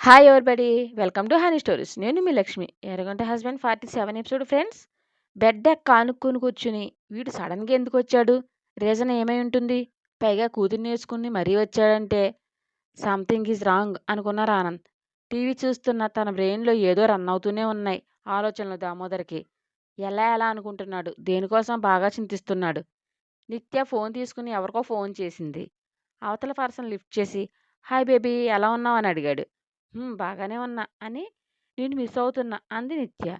Hi everybody welcome to honey stories. నేను మీ లక్ష్మి. ఎర్రగంట హస్బెండ్ 47 ఎపిసోడ్ ఫ్రెండ్స్. బెడ్ ఎక్క ఆనుకుని కూర్చుని వీడు సడన్గా ఎందుకు వచ్చాడు, రీజన్ ఏమై ఉంటుంది, పైగా కూతుర్ని వేసుకుని మరీ వచ్చాడంటే సంథింగ్ ఈజ్ రాంగ్ అనుకున్నారు ఆనంద్. టీవీ చూస్తున్న తన బ్రెయిన్లో ఏదో రన్ అవుతూనే ఉన్నాయి ఆలోచనలు దామోదర్కి. ఎలా ఎలా అనుకుంటున్నాడు, దేనికోసం బాగా చింతిస్తున్నాడు. నిత్య ఫోన్ తీసుకుని ఎవరికో ఫోన్ చేసింది. అవతల పర్సన్ లిఫ్ట్ చేసి హాయ్ బేబీ ఎలా ఉన్నావు అని అడిగాడు. బాగానే ఉన్నా అని నేను మిస్ అవుతున్నా అంది నిత్య.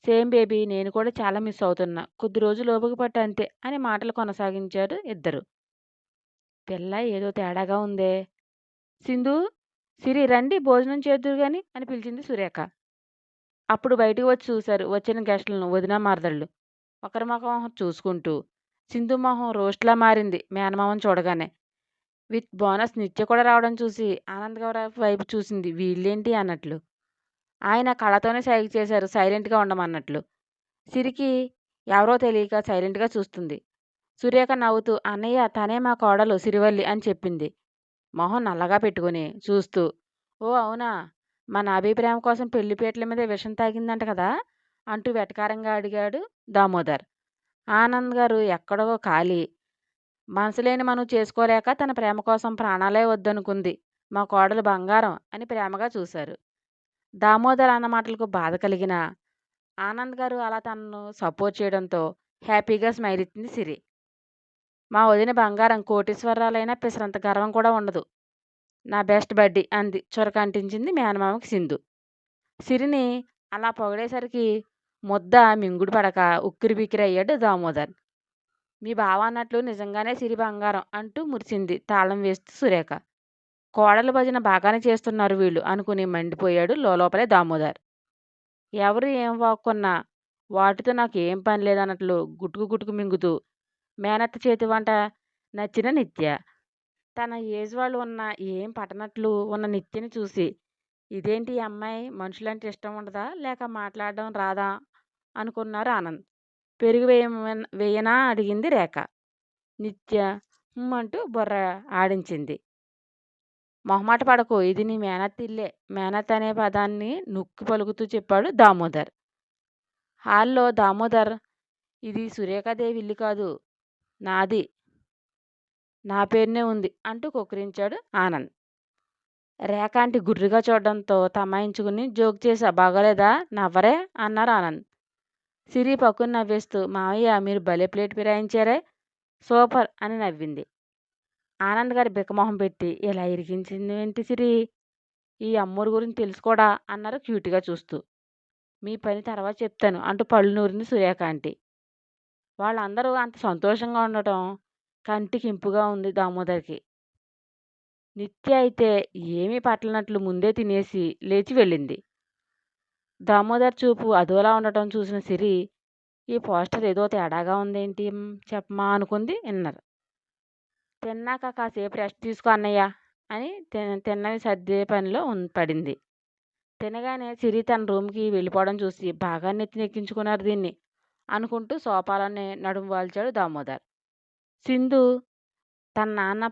సేమ్ బేబీ, నేను కూడా చాలా మిస్ అవుతున్నా, కొద్ది రోజులు ఓపిక పట్టు అంతే అని మాటలు కొనసాగించారు ఇద్దరు. పిల్ల ఏదో తేడాగా ఉందే. సింధు, సిరి రండి భోజనం చేద్దురు గాని అని పిలిచింది సురేఖ. అప్పుడు బయటికి వచ్చి చూశారు వచ్చిన గెస్టులను వదిన మరదళ్ళు. ఒకరి మొహం చూసుకుంటూ. సింధు మొహం రోస్ట్లా మారింది మేనమామని చూడగానే. విత్ బోనస్ నిత్య కూడా రావడం చూసి ఆనంద్ గారి వైపు చూసింది, వీళ్ళేంటి అన్నట్లు. ఆయన కళ్ళతోనే సైగ చేశారు సైలెంట్గా ఉండమన్నట్లు. సిరికి ఎవరో తెలియక సైలెంట్గా చూస్తుంది. సురేఖ నవ్వుతూ అన్నయ్య తనే మా కోడలు సిరివల్లి అని చెప్పింది, మొహం నల్లగా పెట్టుకుని చూస్తూ. ఓ అవునా, మన అభిప్రాయం కోసం పెళ్లిపేటల మీద విషం తాగిందంట కదా అంటూ వెటకారంగా అడిగాడు దామోదర్. ఆనంద్ గారు ఎక్కడో ఖాళీ మనసులేని మనం చేసుకోలేక తన ప్రేమ కోసం ప్రాణాలే వద్దనుకుంది, మా కోడలు బంగారం అని ప్రేమగా చూశారు. దామోదర్ అన్న మాటలకు బాధ కలిగిన ఆనంద్ గారు అలా తనను సపోర్ట్ చేయడంతో హ్యాపీగా స్మైల్ ఇచ్చింది సిరి. మా వదిన బంగారం, కోటీశ్వరాలైనా పిసరంత గర్వం కూడా ఉండదు, నా బెస్ట్ బడ్డీ అంది చొరక అంటించింది మేనమామకి సింధు. సిరిని అలా పొగిడేసరికి ముద్ద మింగుడు పడక ఉక్కిరి బిక్కిరి అయ్యాడు దామోదర్. మీ బావ అన్నట్లు నిజంగానే సిరి బంగారం అంటూ మురిసింది తాళం వేస్తూ సురేఖ. కోడల భజన బాగానే చేస్తున్నారు వీళ్ళు అనుకుని మండిపోయాడు లోపలే దామోదర్. ఎవరు ఏం వాక్కున్నా వాటితో నాకు ఏం పని లేదన్నట్లు గుటుకు గుటుకు మింగుతూ మేనత్త చేతి వంట నచ్చిన నిత్య. తన ఏజ్ వాళ్ళు ఉన్న ఏం పట్టనట్లు ఉన్న నిత్యని చూసి ఇదేంటి ఈ అమ్మాయి, మనుషులంటే ఇష్టం ఉండదా లేక మాట్లాడడం రాదా అనుకున్నారు ఆనంద్. పెరుగు వేయనా అడిగింది రేఖ. నిత్య అంటూ బుర్ర ఆడించింది. మొహమాట పడకు, ఇది నీ మేనత్త ఇల్లే, మేనత్ అనే పదాన్ని నొక్కి పలుకుతూ చెప్పాడు దామోదర్. హాల్లో దామోదర్, ఇది సురేఖాదేవి ఇల్లు కాదు, నాది, నా పేరునే ఉంది అంటూ కొక్కిరించాడు ఆనంద్. రేఖ ఆంటీ గుర్రుగా చూడడంతో తమాయించుకుని జోక్ చేసా, బాగోలేదా, నవ్వరే అన్నారు ఆనంద్. సిరి పక్కున నవ్వేస్తూ మావయ్య మీరు భలే ప్లేట్ ఫిరాయించారే, సూపర్ అని నవ్వింది. ఆనంద్ గారి బిక్కమొహం పెట్టి ఇలా ఇరికించింది ఏంటి సిరి, ఈ అమ్మోరు గురించి తెలుసుకోడా అన్నారు క్యూట్గా చూస్తూ. మీ పని తర్వాత చెప్తాను అంటూ పళ్ళు నూరింది సురేఖ ఆంటీ. వాళ్ళందరూ అంత సంతోషంగా ఉండటం కంటికి ఇంపుగా ఉంది దామోదర్కి. నిత్య అయితే ఏమీ పట్టనట్లు ముందే తినేసి లేచి వెళ్ళింది. దామోదర్ చూపు అదోలా ఉండటం చూసిన సిరి, ఈ పోస్టర్ ఏదో తేడాగా ఉందేంటి చెప్పమా అనుకుంది ఇన్నర్. తిన్నాక కాసేపు రెస్ట్ తీసుకో అన్నయ్య అని తిన్నవి సర్దే పనిలో పడింది. తినగానే సిరి తన రూమ్కి వెళ్ళిపోవడం చూసి బాగా నెత్తినెక్కించుకున్నారు దీన్ని అనుకుంటూ సోఫాలోనే నడుము వాల్చాడు దామోదర్. సింధు తన నాన్న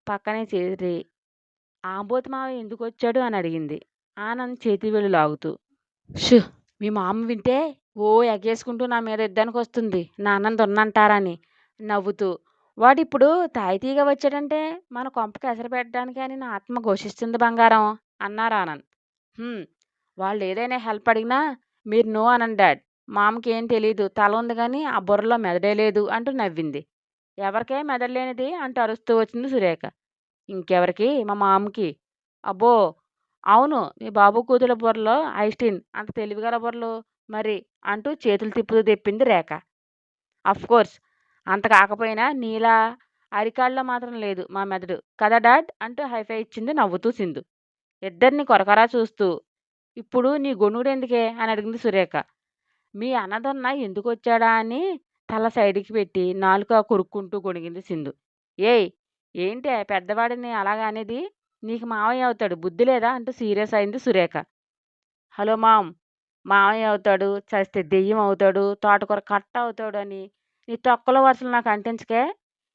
పక్కనే చేరి ఆంబోతు మావ ఎందుకు వచ్చాడు అని అడిగింది ఆనంద్ చేతి వేళ్ళు లాగుతూ. షు, మీ మామ వింటే ఓ ఎగేసుకుంటూ నా మీద యుద్ధానికి వస్తుంది, నాన్నని దొన్నంటారని నవ్వుతూ. వాడిప్పుడు తాయితీగా వచ్చాడంటే మన కొంపకి ఎసరు పెట్టడానికి అని నా ఆత్మ ఘోషిస్తుంది బంగారం అన్నారు ఆనంద్. వాళ్ళు ఏదైనా హెల్ప్ అడిగినా మీరు నో అనండి డాడ్, మామకి ఏం తెలీదు, తల ఉంది కానీ ఆ బుర్రలో మెదడే లేదు అంటూ నవ్వింది. ఎవరికే మెదడలేనిది అంటూ అరుస్తూ వచ్చింది సురేఖ. ఇంకెవరికి, మా మామకి. అబ్బో అవును, మీ బాబు కూతుల బుర్రలో ఐస్టీన్ అంత తెలివిగల బుర్రలు మరి అంటూ చేతులు తిప్పుతూ తెప్పింది రేఖ. కోర్స్ అంత కాకపోయినా నీలా అరికాళ్ళలో మాత్రం లేదు మా మెదడు కదా డాడ్ అంటూ హైఫై ఇచ్చింది నవ్వుతూ సింధు. ఇద్దరిని కొరకరా చూస్తూ. ఇప్పుడు నీ గొణుడెందుకే అని అడిగింది సురేఖ. మీ అన్నదొన్న ఎందుకు వచ్చాడా అని తల సైడ్కి పెట్టి నాలుక కొరుక్కుంటూ గొణిగింది సింధు. ఏయ్ ఏంటి పెద్దవాడిని అలాగా అనేది, నీకు మావయ్య అవుతాడు, బుద్ధి లేదా అంటూ సీరియస్ అయింది సురేఖ. హలో మామ్, మావయ్య అవుతాడు, చస్తే దెయ్యం అవుతాడు, తోటకూర కట్ట అవుతాడు అని నీ తొక్కల వరుసలు నాకు అంటించకే.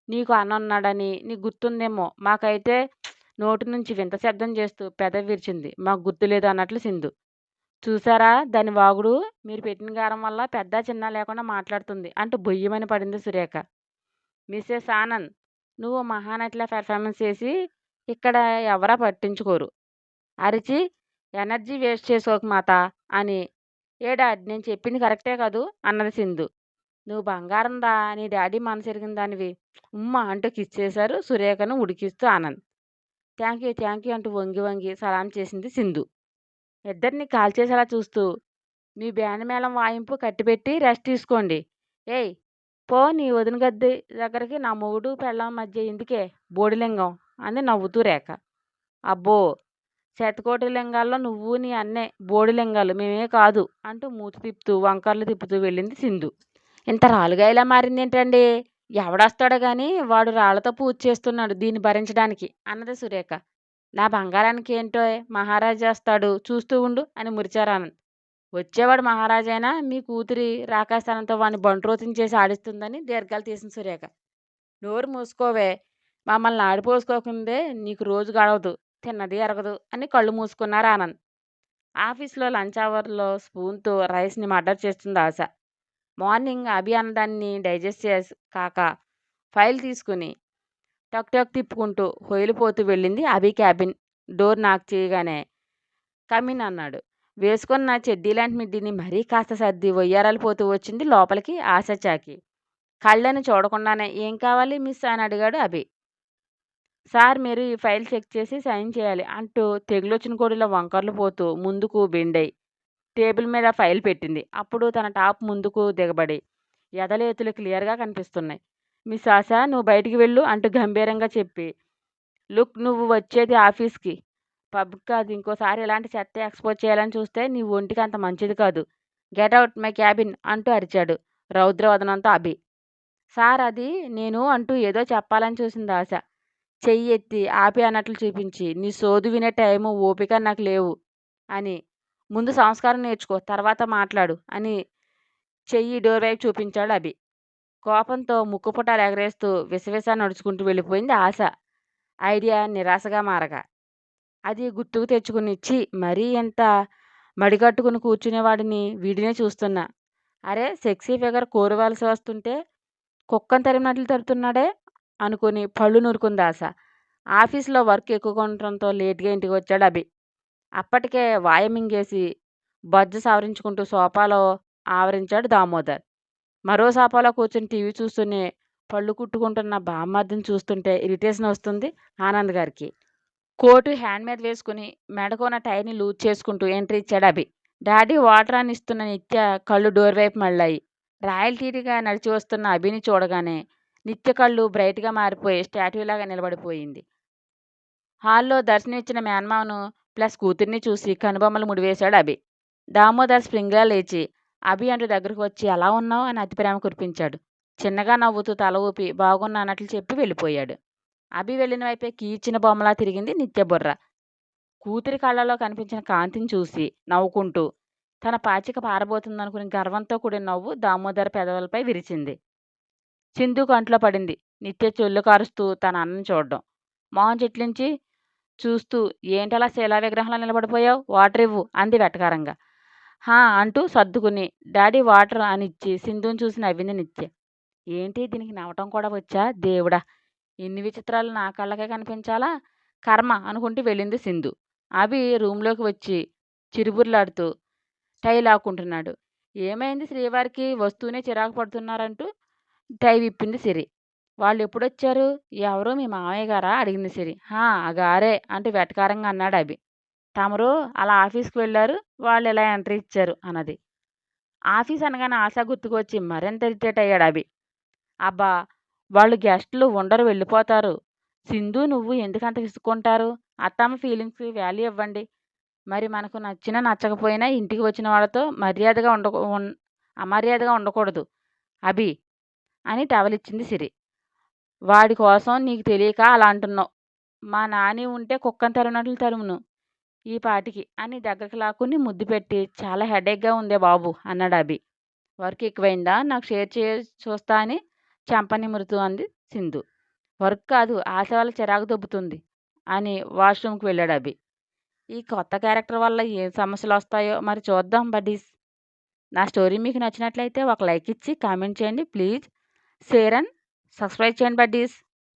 నీకు అన్న ఉన్నాడని నీకు గుర్తుందేమో, మాకైతే నోటి నుంచి వింత శబ్దం చేస్తూ పెదవి విరిచింది. మాకు గుర్తులేదు అన్నట్లు సింధు. చూసారా దాని వాగుడు? మీరు పెట్టిన గారం వల్ల పెద్ద చిన్న లేకుండా మాట్లాడుతుంది అంటూ బొయ్యమని పడింది సురేఖ. మిసెస్ ఆనంద్, నువ్వు మహానటిలా పెర్ఫార్మెన్స్ చేసి ఇక్కడ ఎవరా పట్టించుకోరు. అరిచి ఎనర్జీ వేస్ట్ చేసుకోకు మాత అని. ఏ డాడ్ నేను చెప్పింది కరెక్టే కదూ అన్నది సింధు. నువ్వు బంగారందా, నీ డాడీ మనసెరిగిన దానివి. ఉమ్మ అంటూ కిస్ చేశారు సురేఖను ఉడికిస్తూ ఆనంద్. థ్యాంక్ యూ అంటూ వంగి వంగి సలాం చేసింది సింధు. ఇద్దరిని కాల్చేసేలా చూస్తూ, మీ బ్యాండ్ మేళం వాయింపు కట్టిపెట్టి రెస్ట్ తీసుకోండి. ఏయ్ పో నీ వదిన గద్దె దగ్గరికి, నా మొగుడు పెళ్ళాం మధ్య ఎందుకే బోడిలింగం అంది నవ్వుతూ రేఖ. అబ్బో, శతకోటి లింగాల్లో నువ్వు నీ అన్నే బోడిలింగాలు, మేమే కాదు అంటూ మూతి తిప్పుతూ వంకర్లు తిప్పుతూ వెళ్ళింది సింధు. ఇంత రాలుగా ఇలా మారిందేంటండి? ఎవడొస్తాడో గాని వాడు రాళ్లతో పూజ చేస్తున్నాడు దీన్ని భరించడానికి అన్నది సురేఖ. నా బంగారానికి ఏంటో మహారాజు వస్తాడు చూస్తూ ఉండు అని మురిచారానంద్. వచ్చేవాడు మహారాజైనా మీ కూతురి రాకాస్థానంతో వాడిని బంట్రోతిని చేసి ఆడిస్తుందని దీర్ఘాలు తీసింది సురేఖ. నోరు మూసుకోవే, మమ్మల్ని ఆడిపోసుకోకుందే నీకు రోజు గడవదు, తిన్నది ఎరగదు అని కళ్ళు మూసుకున్నారు ఆనంద్. ఆఫీస్లో లంచ్ అవర్లో స్పూన్తో రైస్ని మర్డర్ చేస్తుంది ఆశ. మార్నింగ్ అభి అన్నదాన్ని డైజెస్ట్ చేసి కాక ఫైల్ తీసుకుని టక్ టక్ తిప్పుకుంటూ హొయిలిపోతూ వెళ్ళింది అభి క్యాబిన్. డోర్ నాక్ చేయగానే కమిన్ అన్నాడు. వేసుకున్న చెడ్డీ లాంటి మిడ్డీని మరీ కాస్త సర్ది వయ్యారాలు పోతూ వచ్చింది లోపలికి ఆశ చాకి. కళ్ళని చూడకుండానే ఏం కావాలి మిస్ అని అడిగాడు అభి. సార్ మీరు ఈ ఫైల్ చెక్ చేసి సైన్ చేయాలి అంటూ తెగులొచ్చిన కోడిలో వంకర్లు పోతూ ముందుకు బెండై టేబుల్ మీద ఫైల్ పెట్టింది. అప్పుడు తన టాప్ ముందుకు దిగబడి ఎదలేతులు క్లియర్గా కనిపిస్తున్నాయి. మిస్ ఆశ నువ్వు బయటికి వెళ్ళు అంటూ గంభీరంగా చెప్పి, లుక్ నువ్వు వచ్చేది ఆఫీస్కి, పబ్ కాదు. ఇంకోసారి ఇలాంటి చెత్త ఎక్స్పోజ్ చేయాలని చూస్తే నీ ఒంటికి అంత మంచిది కాదు. గెట్ అవుట్ మై క్యాబిన్ అంటూ అరిచాడు రౌద్రవదనంతో అభి. సార్ అది నేను అంటూ ఏదో చెప్పాలని చూసింది ఆశ. చెయ్యి ఎత్తి ఆపి అన్నట్లు చూపించి, నీ సోదు వినే టైము ఓపిక నాకు లేవు అని. ముందు సంస్కారం నేర్చుకో, తర్వాత మాట్లాడు అని చెయ్యి డోర్ వైపు చూపించాడు అభి. కోపంతో ముక్కుపుటాలు ఎగరేస్తూ విసవిస నడుచుకుంటూ వెళ్ళిపోయింది ఆశ. ఐడియా నిరాశగా మారగా. అది గుర్తుకు తెచ్చుకుని ఛీ, మరీ ఎంత మడిగట్టుకుని కూర్చునేవాడిని వీడినే చూస్తున్నా. అరే సెక్సీ ఫిగర్ కోరవలసి వస్తుంటే కుక్కను తరిమినట్లు తరుతున్నాడే అనుకుని పళ్ళు నూరుకుంది ఆశ. ఆఫీస్లో వర్క్ ఎక్కువగా ఉండటంతో లేట్గా ఇంటికి వచ్చాడు అభి. అప్పటికే వాయమింగేసి బజ్జ సవరించుకుంటూ సోఫాలో ఆవరించాడు దామోదర్. మరో సోఫాలో కూర్చొని టీవీ చూస్తూనే పళ్ళు కుట్టుకుంటున్న బామ్మర్దిని చూస్తుంటే ఇరిటేషన్ వస్తుంది ఆనంద్ గారికి. కోటు హ్యాండ్ మీద వేసుకుని మెడకున్న టైర్ని లూజ్ చేసుకుంటూ ఎంట్రీ ఇచ్చాడు అభి. డాడీ వాటర్ అని ఇస్తున్న నిత్య కళ్ళు డోర్ వైపు మళ్ళాయి. రాయల్టీగా నడిచి వస్తున్న అభిని చూడగానే నిత్య కళ్ళు బ్రైట్గా మారిపోయి స్టాట్యూలాగా నిలబడిపోయింది. హాల్లో దర్శనమిచ్చిన మేనమావను ప్లస్ కూతుర్ని చూసి కనుబొమ్మలు ముడివేశాడు అభి. దామోదర్ స్ప్రింగ్లా లేచి అభి అంటూ దగ్గరకు వచ్చి ఎలా ఉన్నావు అని అతి ప్రేమ కురిపించాడు. చిన్నగా నవ్వుతూ తల ఊపి బాగున్నా అన్నట్లు చెప్పి వెళ్ళిపోయాడు. అభి వెళ్ళిన వైపే కీచిన బొమ్మలా తిరిగింది నిత్య బుర్ర. కూతురి కళ్ళలో కనిపించిన కాంతిని చూసి నవ్వుకుంటూ తన పాచిక పారబోతుందనుకుని గర్వంతో కూడిన నవ్వు దామోదర్ పెదవులపై విరిచింది. సింధు కంట్లో పడింది. నిత్య చొల్లు కారుస్తూ తన అన్నని చూడడం. మొహం చిట్లించి చూస్తూ ఏంటలా శిలా విగ్రహంలో నిలబడిపోయావు, వాటర్ ఇవ్వు అంది వెటకారంగా. హా అంటూ సర్దుకుని డాడీ వాటర్ అని ఇచ్చి సింధుని చూసి నవ్వింది నిత్య. ఏంటి దీనికి నవ్వటం కూడా వచ్చా దేవుడా, ఇన్ని విచిత్రాలు నా కళ్ళకే కనిపించాలా, కర్మ అనుకుంటూ వెళ్ళింది సింధు. అభి రూమ్లోకి వచ్చి చిరుబుర్లాడుతూ టై లాక్కుంటున్నాడు. ఏమైంది శ్రీవారికి, వస్తూనే చిరాకు పడుతున్నారంటూ టై విప్పింది సిరి. వాళ్ళు ఎప్పుడొచ్చారు, ఎవరు మీ మామయ్య గారా అడిగింది సిరి. హా గారే అంటూ వెటకారంగా అన్నాడు అభి. తమరు అలా ఆఫీస్కి వెళ్ళారు, వాళ్ళు ఇలా ఎంట్రీ ఇచ్చారు అన్నది. ఆఫీస్ అనగానే ఆశ గుర్తుకొచ్చి మరింత ఇరిటేట్ అయ్యాడు అభి. అబ్బా, వాళ్ళు గెస్టులు ఉండరు, వెళ్ళిపోతారు. సింధు నువ్వు ఎందుకంత విసుక్కుంటారు, అత్తమ్మ ఫీలింగ్స్కి వాల్యూ ఇవ్వండి. మరి మనకు నచ్చినా నచ్చకపోయినా ఇంటికి వచ్చిన వాళ్ళతో అమర్యాదగా ఉండకూడదు అభి అని టవలిచ్చింది సిరి. వాడి కోసం నీకు తెలియక అలా అంటున్నావు. మా నాని ఉంటే కుక్కను తరిమినట్లు తరుమును ఈ పాటికి అని దగ్గరికి లాక్కుని ముద్దు పెట్టి చాలా హెడేక్గా ఉందే బాబు అన్నాడు అభి. వర్క్ ఎక్కువైందా, నాకు షేర్ చూస్తా అని చెంప నిమురుతూ అంది సింధు. వర్క్ కాదు, ఆశ వల్ల చిరాకు దొబ్బుతుంది అని వాష్‌రూమ్‌కి వెళ్ళాడు అభి. ఈ కొత్త క్యారెక్టర్ వల్ల ఏం సమస్యలొస్తాయో మరి చూద్దాం బడ్డీస్. నా స్టోరీ మీకు నచ్చినట్లయితే ఒక లైక్ ఇచ్చి కామెంట్ చేయండి ప్లీజ్. షేర్ అండ్ సబ్స్క్రైబ్ చేయండి బడ్డీస్.